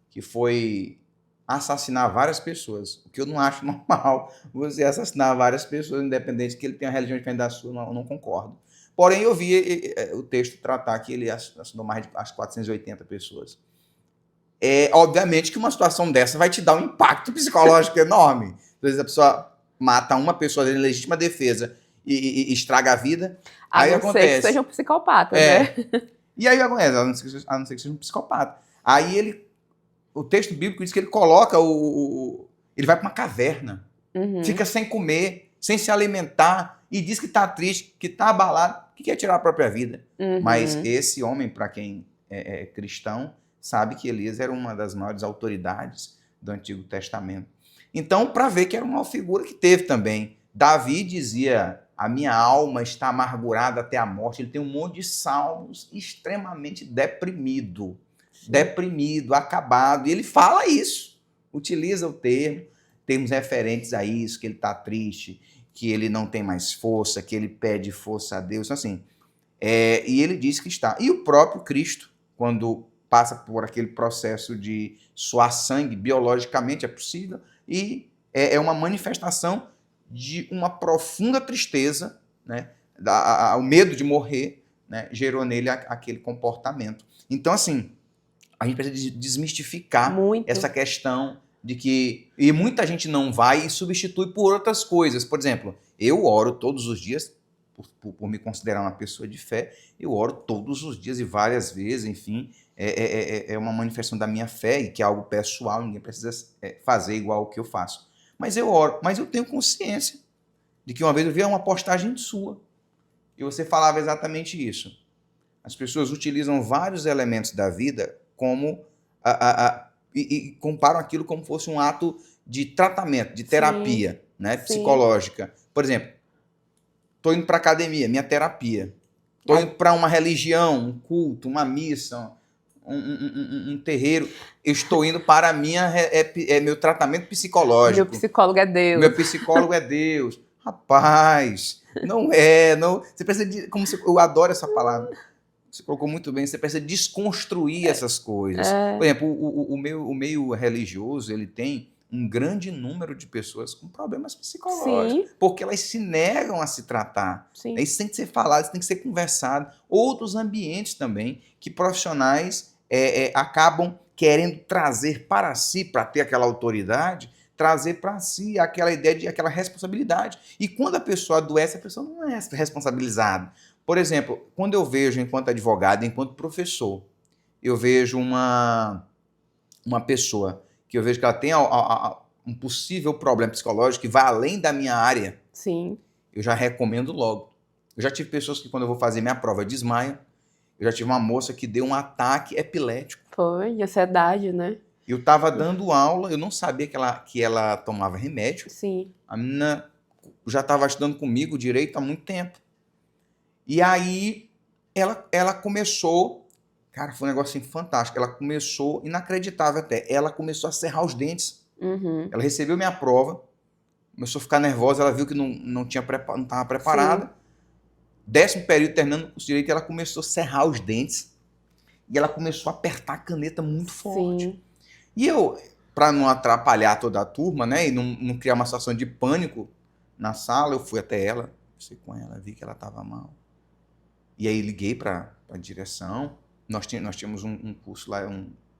que foi assassinar várias pessoas, o que eu não acho normal, você assassinar várias pessoas, independente que ele tenha a religião diferente da sua, eu não concordo. Porém, eu vi o texto tratar que ele assassinou mais de 480 pessoas. Obviamente que uma situação dessa vai te dar um impacto psicológico enorme. Às vezes a pessoa mata uma pessoa em legítima defesa e estraga a vida, aí acontece. A não ser que seja um psicopata, né? E aí acontece, a não ser que seja um psicopata. Aí o texto bíblico diz que ele coloca ele vai para uma caverna, fica sem comer, sem se alimentar, e diz que está triste, que está abalado, que quer tirar a própria vida. Mas esse homem, para quem é cristão, sabe que Elias era uma das maiores autoridades do Antigo Testamento. Então, para ver que era uma figura que teve também Davi dizia, a minha alma está amargurada até a morte. Ele tem um monte de salmos extremamente deprimido, acabado. E ele fala isso, utiliza o termo, termos referentes a isso, que ele está triste, que ele não tem mais força, que ele pede força a Deus, assim. E ele diz que está. E o próprio Cristo, quando passa por aquele processo de suar sangue, biologicamente é possível, e é uma manifestação de uma profunda tristeza, né? O medo de morrer, né? Gerou nele aquele comportamento. Então, assim, a gente precisa desmistificar essa questão de que... E muita gente não vai e substitui por outras coisas. Por exemplo, eu oro todos os dias, por me considerar uma pessoa de fé, eu oro todos os dias e várias vezes, enfim, é uma manifestação da minha fé e que é algo pessoal, ninguém precisa fazer igual o que eu faço. Mas eu oro, mas eu tenho consciência de que uma vez eu vi uma postagem sua e você falava exatamente isso. As pessoas utilizam vários elementos da vida como e comparam aquilo como fosse um ato de tratamento, de terapia, né, psicológica. Por exemplo, estou indo para academia, minha terapia. Estou indo para uma religião, um culto, uma missa, um terreiro. Eu estou indo para meu tratamento psicológico. Meu psicólogo é Deus. Meu psicólogo é Deus. Rapaz, não é. Não, você precisa eu adoro essa palavra. Você colocou muito bem. Você precisa desconstruir essas coisas. Por exemplo, o meio religioso, ele tem um grande número de pessoas com problemas psicológicos, porque elas se negam a se tratar. Isso tem que ser falado, isso tem que ser conversado. Outros ambientes também, que profissionais acabam querendo trazer para si, para ter aquela autoridade, trazer para si aquela ideia de aquela responsabilidade. E quando a pessoa adoece, a pessoa não é responsabilizada. Por exemplo, quando eu vejo, enquanto advogado, enquanto professor, eu vejo uma pessoa que eu vejo que ela tem um possível problema psicológico que vai além da minha área, eu já recomendo logo. Eu já tive pessoas que, quando eu vou fazer minha prova, desmaiam. Eu já tive uma moça que deu um ataque epilético. Foi, de ansiedade, né? Eu estava dando aula, eu não sabia que ela tomava remédio. A menina já estava estudando comigo direito há muito tempo. E aí, ela começou... Cara, foi um negócio assim, fantástico. Ela começou, inacreditável até, ela começou a cerrar os dentes. Ela recebeu minha prova, começou a ficar nervosa, ela viu que não estava preparada. 10º período, terminando o curso de Direito, ela começou a cerrar os dentes. E ela começou a apertar a caneta muito forte. E eu, para não atrapalhar toda a turma, né, e não criar uma situação de pânico na sala, eu fui até ela, conversei com ela, vi que ela estava mal. E aí liguei para a direção. Nós tínhamos um curso lá,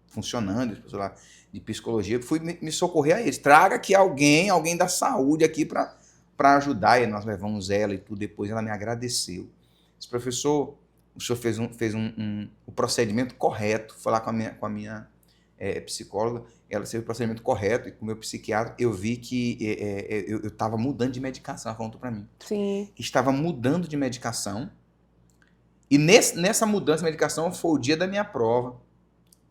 funcionando, lá de psicologia, que fui me socorrer a eles. Traga aqui alguém da saúde aqui para ajudar. E nós levamos ela e tudo. Depois ela me agradeceu. Esse professor, o senhor fez o procedimento correto. Foi lá com a minha psicóloga, ela fez o procedimento correto, e com o meu psiquiatra eu vi que eu estava mudando de medicação. Ela contou para mim. Estava mudando de medicação. E nessa mudança de medicação foi o dia da minha prova.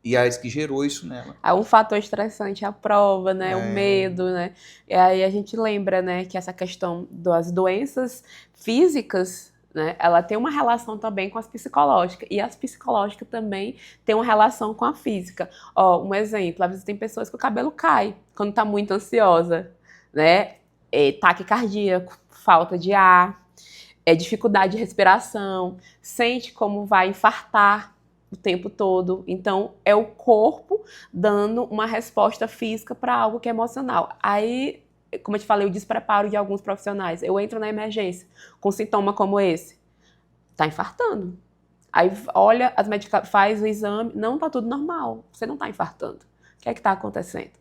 E é isso que gerou isso nela. Um fator estressante, a prova, né? O medo, né? E aí a gente lembra, né, que essa questão das doenças físicas, né, ela tem uma relação também com as psicológicas. E as psicológicas também têm uma relação com a física. Um exemplo, às vezes tem pessoas que o cabelo cai quando está muito ansiosa, né? Taquicardia, falta de ar, dificuldade de respiração, sente como vai infartar o tempo todo. Então, é o corpo dando uma resposta física para algo que é emocional. Aí, como eu te falei, o despreparo de alguns profissionais. Eu entro na emergência com sintoma como esse. Tá infartando. Aí, olha, faz o exame. Não, tá tudo normal. Você não tá infartando. O que é que tá acontecendo?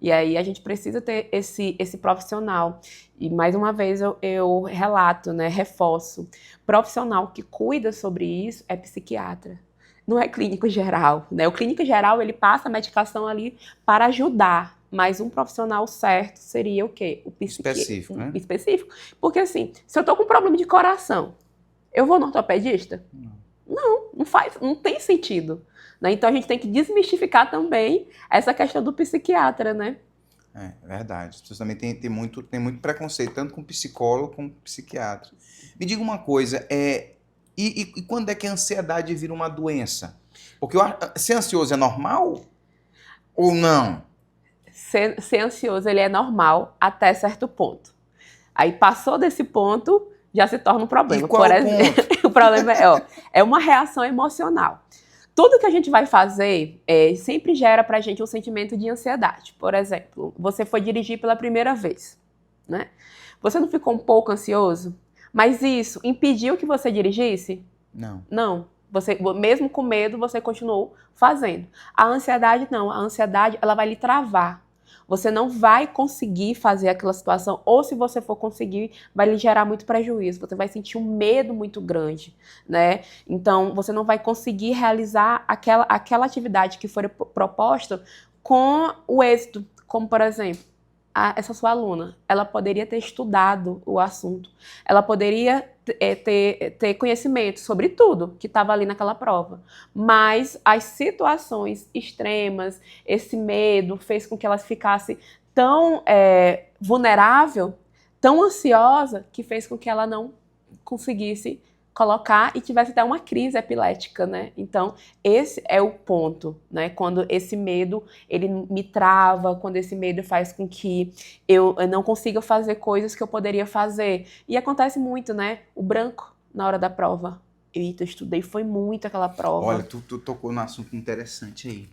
E aí a gente precisa ter esse profissional. E mais uma vez eu relato, né, reforço. Profissional que cuida sobre isso é psiquiatra. Não é clínico geral, né? O clínico geral, ele passa a medicação ali para ajudar. Mas um profissional certo seria o quê? O específico, né? Específico. Porque assim, se eu tô com problema de coração, eu vou no ortopedista? Não tem sentido. Né? Então a gente tem que desmistificar também essa questão do psiquiatra, né? É verdade. As pessoas também têm muito preconceito, tanto com psicólogo como com psiquiatra. Me diga uma coisa, e quando é que a ansiedade vira uma doença? Porque ser ansioso é normal ou não? Ser ansioso, ele é normal até certo ponto. Aí passou desse ponto, já se torna um problema. E qual é o ponto? O problema é uma reação emocional. Tudo que a gente vai fazer sempre gera pra gente um sentimento de ansiedade. Por exemplo, você foi dirigir pela primeira vez, né? Você não ficou um pouco ansioso? Mas isso impediu que você dirigisse? Não. Não. Você, mesmo com medo, você continuou fazendo. A ansiedade não. A ansiedade, ela vai lhe travar. Você não vai conseguir fazer aquela situação, ou se você for conseguir, vai lhe gerar muito prejuízo. Você vai sentir um medo muito grande, né? Então, você não vai conseguir realizar aquela atividade que for proposta com o êxito. Como, por exemplo, essa sua aluna, ela poderia ter estudado o assunto, ela poderia ter conhecimento sobre tudo que estava ali naquela prova, mas as situações extremas, esse medo fez com que ela ficasse tão vulnerável, tão ansiosa, que fez com que ela não conseguisse colocar e tivesse até uma crise epilética, né? Então, esse é o ponto, né? Quando esse medo, ele me trava, quando esse medo faz com que eu não consiga fazer coisas que eu poderia fazer. E acontece muito, né? O branco na hora da prova. Eita, eu estudei, foi muito aquela prova. Olha, tu tocou num assunto interessante aí.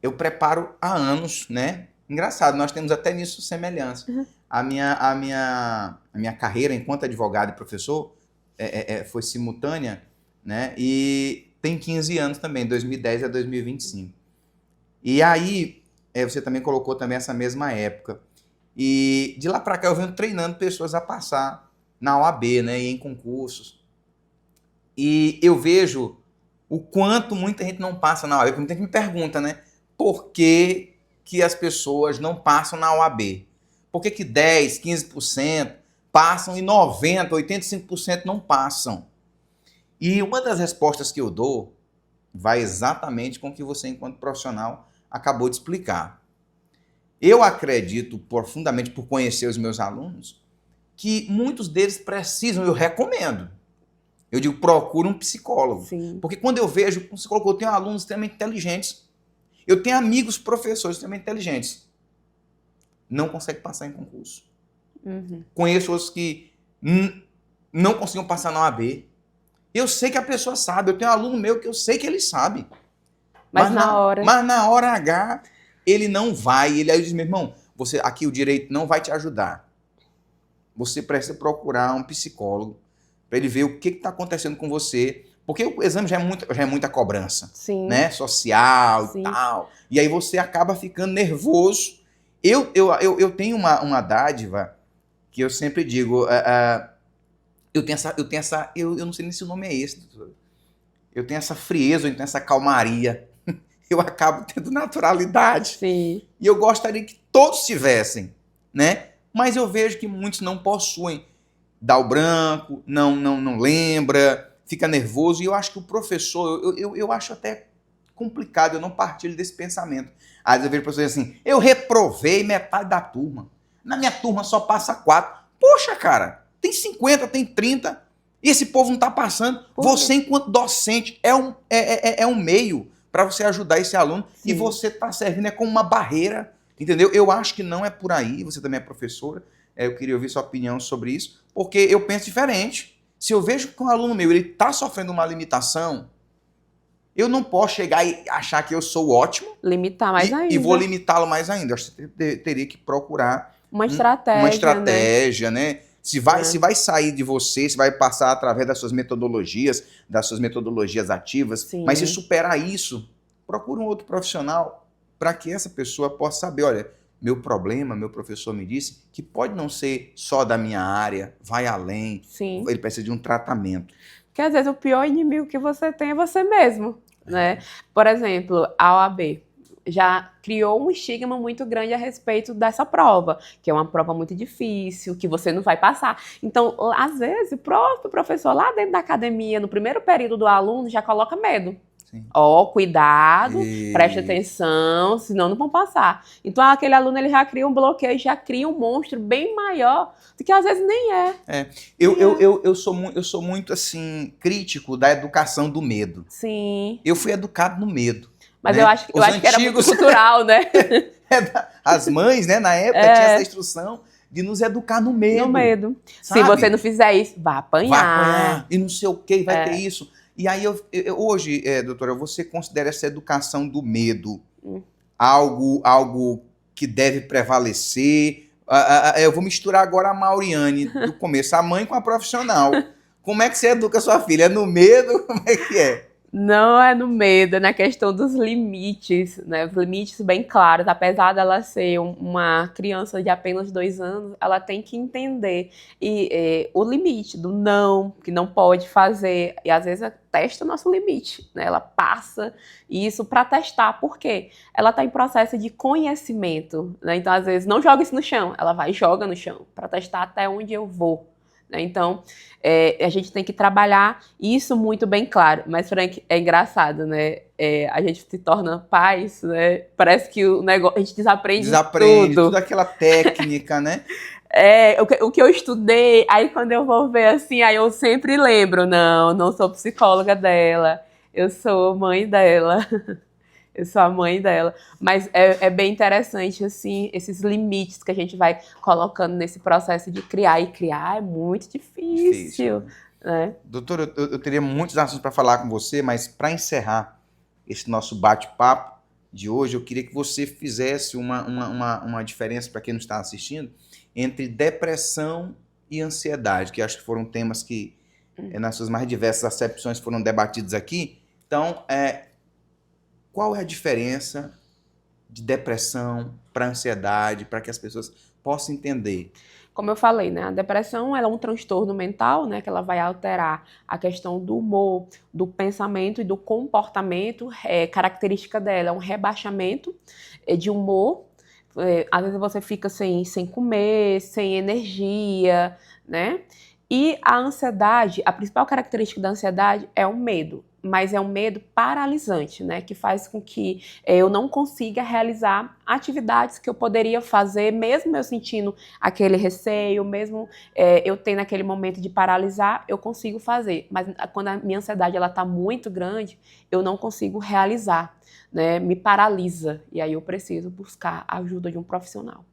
Eu preparo há anos, né? Engraçado, nós temos até nisso semelhança. Uhum. A minha carreira enquanto advogado e professor foi simultânea, né? E tem 15 anos também, 2010 a 2025. E aí, você também colocou também essa mesma época. E de lá para cá eu venho treinando pessoas a passar na OAB, né? E em concursos. E eu vejo o quanto muita gente não passa na OAB. Porque muita gente me pergunta, né? Por que as pessoas não passam na OAB? Por que 10, 15% passam e 90%, 85% não passam? E uma das respostas que eu dou vai exatamente com o que você, enquanto profissional, acabou de explicar. Eu acredito profundamente, por conhecer os meus alunos, que muitos deles precisam, eu recomendo. Eu digo, procura um psicólogo. Sim. Porque quando eu vejo um psicólogo, eu tenho alunos extremamente inteligentes. Eu tenho amigos professores extremamente inteligentes. Não conseguem passar em concurso. Uhum. Conheço outros que não conseguiam passar na OAB. Eu sei que a pessoa sabe. Eu tenho um aluno meu que eu sei que ele sabe. Mas na hora H, ele não vai. Ele aí diz, meu irmão, aqui o direito não vai te ajudar. Você precisa procurar um psicólogo para ele ver o que está acontecendo com você. Porque o exame já é muita cobrança. Sim. Né? Social. Sim. E tal. E aí você acaba ficando nervoso. Eu tenho uma dádiva que eu sempre digo, eu não sei nem se o nome é esse, eu tenho essa frieza, eu tenho essa calmaria, eu acabo tendo naturalidade. Sim. E eu gostaria que todos tivessem, né? Mas eu vejo que muitos não possuem. Dá o branco, não lembra, fica nervoso, e eu acho que o professor, eu acho até complicado, eu não partilho desse pensamento. Às vezes eu vejo professores assim, eu reprovei metade da turma. Na minha turma só passa 4. Poxa, cara, tem 50, tem 30, e esse povo não está passando. Você, enquanto docente, é um meio para você ajudar esse aluno. Sim. E você está servindo como uma barreira, entendeu? Eu acho que não é por aí, você também é professora, eu queria ouvir sua opinião sobre isso, porque eu penso diferente. Se eu vejo que um aluno meu está sofrendo uma limitação, eu não posso chegar e achar que eu sou ótimo. Limitar mais ainda. E vou limitá-lo mais ainda. Eu acho que você teria que procurar uma estratégia, né? Se vai sair de você, se vai passar através das suas metodologias ativas. Sim. Mas se superar isso, procura um outro profissional para que essa pessoa possa saber, olha, meu problema, meu professor me disse que pode não ser só da minha área, vai além. Sim. Ele precisa de um tratamento. Porque às vezes o pior inimigo que você tem é você mesmo, né? Por exemplo, a OAB já criou um estigma muito grande a respeito dessa prova, que é uma prova muito difícil, que você não vai passar. Então, às vezes, o próprio professor lá dentro da academia, no primeiro período do aluno, já coloca medo. Sim. Ó, cuidado, E... preste atenção, senão não vão passar. Então aquele aluno ele já cria um bloqueio, já cria um monstro bem maior do que às vezes nem é. Eu sou muito assim crítico da educação do medo. Sim. Eu fui educado no medo. Mas né? eu acho que era muito cultural, né? As mães, né, na época, tinham essa instrução de nos educar no medo. No medo. Sabe? Se você não fizer isso, vai apanhar. Vai apanhar, e não sei o que, vai ter isso. E aí, hoje, doutora, você considera essa educação do medo algo que deve prevalecer? Eu vou misturar agora a Mauriane do começo, a mãe com a profissional. Como é que você educa sua filha? É no medo? Como é que é? Não é no medo, é na questão dos limites, né? Os limites bem claros. Apesar dela ser uma criança de apenas 2 anos, ela tem que entender o limite do não, que não pode fazer. E às vezes testa o nosso limite, né? Ela passa isso para testar. Por quê? Ela está em processo de conhecimento, né? Então, às vezes, não joga isso no chão. Ela vai e joga no chão para testar até onde eu vou. Então, a gente tem que trabalhar isso muito bem claro. Mas, Frank, é engraçado, né? A gente se torna pais, né? Parece que o negócio, a gente desaprende tudo. Toda aquela técnica, né? O que eu estudei, aí quando eu vou ver assim, aí eu sempre lembro, não sou psicóloga dela, eu sou mãe dela. Eu sou a mãe dela. Mas é bem interessante, assim, esses limites que a gente vai colocando nesse processo de criar. E criar é muito difícil. Né? Doutora, eu teria muitos assuntos para falar com você, mas para encerrar esse nosso bate-papo de hoje, eu queria que você fizesse uma diferença para quem não está assistindo entre depressão e ansiedade, que acho que foram temas que, nas suas mais diversas acepções, foram debatidos aqui. Então, qual é a diferença de depressão para ansiedade, para que as pessoas possam entender? Como eu falei, né, a depressão ela é um transtorno mental, né, que ela vai alterar a questão do humor, do pensamento e do comportamento. Característica dela é um rebaixamento de humor. Às vezes você fica sem comer, sem energia, né? E a ansiedade, a principal característica da ansiedade é o medo. Mas é um medo paralisante, né? Que faz com que eu não consiga realizar atividades que eu poderia fazer, mesmo eu sentindo aquele receio, mesmo eu tendo aquele momento de paralisar, eu consigo fazer. Mas quando a minha ansiedade está muito grande, eu não consigo realizar, né? Me paralisa. E aí eu preciso buscar a ajuda de um profissional.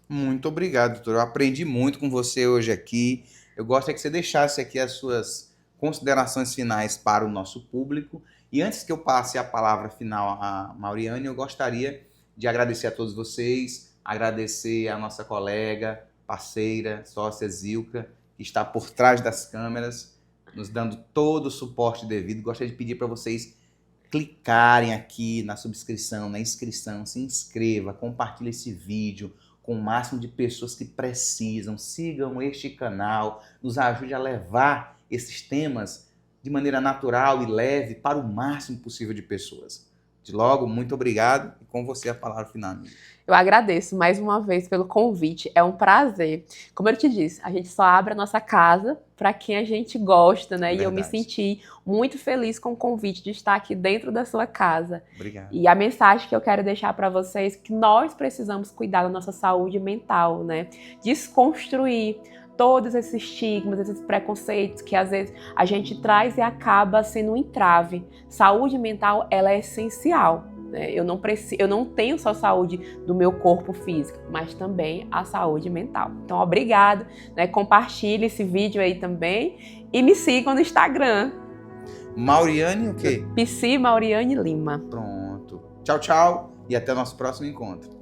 Muito obrigado, doutora. Eu aprendi muito com você hoje aqui. Eu gostaria que você deixasse aqui as suas considerações finais para o nosso público. E antes que eu passe a palavra final a Mauriane, eu gostaria de agradecer a todos vocês, agradecer a nossa colega, parceira, sócia Zilka, que está por trás das câmeras, nos dando todo o suporte devido. Gostaria de pedir para vocês clicarem aqui na subscrição, na inscrição, se inscreva, compartilhe esse vídeo com o máximo de pessoas que precisam, sigam este canal, nos ajude a levar esses temas de maneira natural e leve para o máximo possível de pessoas. De logo, muito obrigado e com você a palavra final. Eu agradeço mais uma vez pelo convite, é um prazer. Como eu te disse, a gente só abre a nossa casa para quem a gente gosta, né? Verdade. E eu me senti muito feliz com o convite de estar aqui dentro da sua casa. Obrigado. E a mensagem que eu quero deixar para vocês é que nós precisamos cuidar da nossa saúde mental, né? Desconstruir todos esses estigmas, esses preconceitos que às vezes a gente traz e acaba sendo um entrave. Saúde mental, ela é essencial. Eu não tenho só saúde do meu corpo físico, mas também a saúde mental. Então, obrigado, né? Compartilhe esse vídeo aí também e me sigam no Instagram. Mauriane o quê? Psi Mauriane Lima. Pronto. Tchau, tchau e até o nosso próximo encontro.